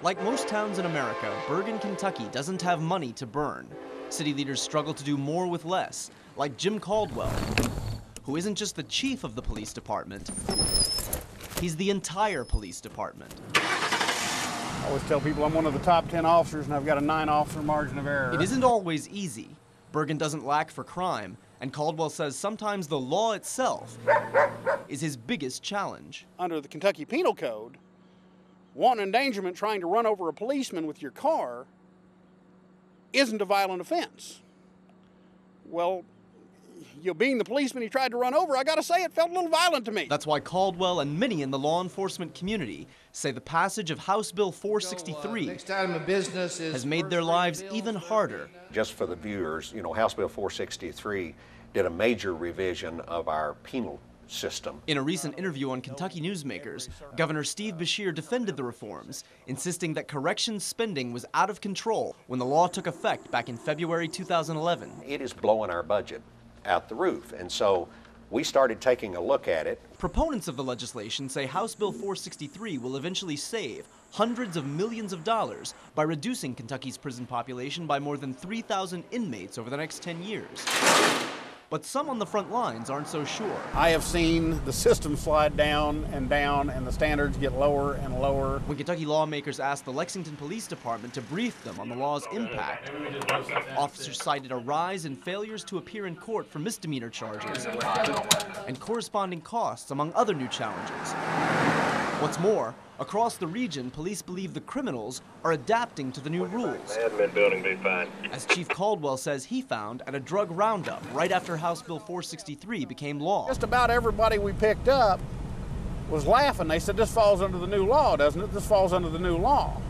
Like most towns in America, Burgin, Kentucky doesn't have money to burn. City leaders struggle to do more with less, like Jim Caldwell, who isn't just the chief of the police department, he's the entire police department. I always tell people I'm one of the top 10 officers and I've got a 9-officer margin of error. It isn't always easy. Burgin doesn't lack for crime, and Caldwell says sometimes the law itself is his biggest challenge. Under the Kentucky Penal Code, wanton endangerment trying to run over a policeman with your car isn't a violent offense. Well, being the policeman he tried to run over, I gotta say it felt a little violent to me. That's why Caldwell and many in the law enforcement community say the passage of House Bill 463 next item of business is has made their lives even harder. Just for the viewers, House Bill 463 did a major revision of our penal system. In a recent interview on Kentucky Newsmakers, Governor Steve Beshear defended the reforms, insisting that corrections spending was out of control when the law took effect back in February 2011. It is blowing our budget out the roof, and so we started taking a look at it. Proponents of the legislation say House Bill 463 will eventually save hundreds of millions of dollars by reducing Kentucky's prison population by more than 3,000 inmates over the next 10 years. But some on the front lines aren't so sure. I have seen the system slide down, and the standards get lower and lower. When Kentucky lawmakers asked the Lexington Police Department to brief them on the law's impact, officers cited a rise in failures to appear in court for misdemeanor charges and corresponding costs, among other new challenges. What's more, across the region, police believe the criminals are adapting to the new rules. Admin building be fine. As Chief Caldwell says he found at a drug roundup right after House Bill 463 became law. Just about everybody we picked up was laughing. They said, this falls under the new law, doesn't it? This falls under the new law.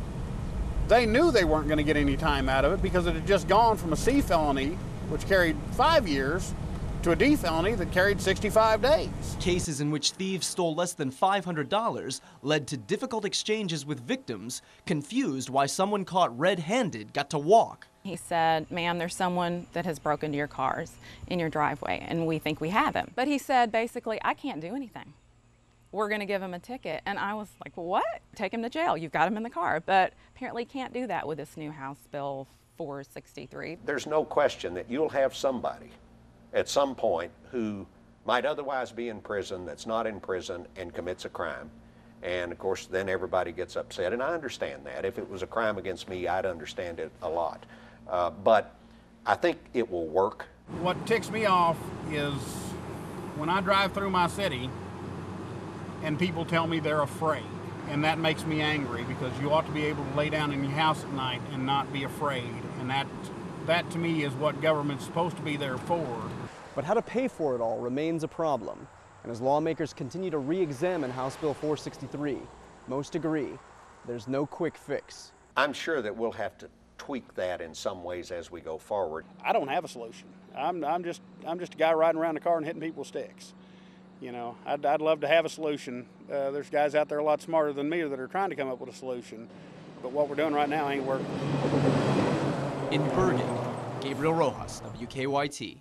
They knew they weren't going to get any time out of it because it had just gone from a C felony, which carried 5 years, to a D felony that carried 65 days. Cases in which thieves stole less than $500 led to difficult exchanges with victims, confused why someone caught red-handed got to walk. He said, ma'am, there's someone that has broken into your cars in your driveway, and we think we have him. But he said, basically, I can't do anything. We're going to give him a ticket. And I was like, what? Take him to jail. You've got him in the car. But apparently can't do that with this new House Bill 463. There's no question that you'll have somebody at some point who might otherwise be in prison, that's not in prison, and commits a crime. And of course, then everybody gets upset, and I understand that. If it was a crime against me, I'd understand it a lot. But I think it will work. What ticks me off is when I drive through my city and people tell me they're afraid. And that makes me angry, because you ought to be able to lay down in your house at night and not be afraid. And that to me is what government's supposed to be there for. But how to pay for it all remains a problem. And as lawmakers continue to re-examine House Bill 463, most agree there's no quick fix. I'm sure that we'll have to tweak that in some ways as we go forward. I don't have a solution. I'm just a guy riding around the car and hitting people with sticks. I'd love to have a solution. There's guys out there a lot smarter than me that are trying to come up with a solution. But what we're doing right now ain't working. In Burgin, Gabriel Rojas, WKYT.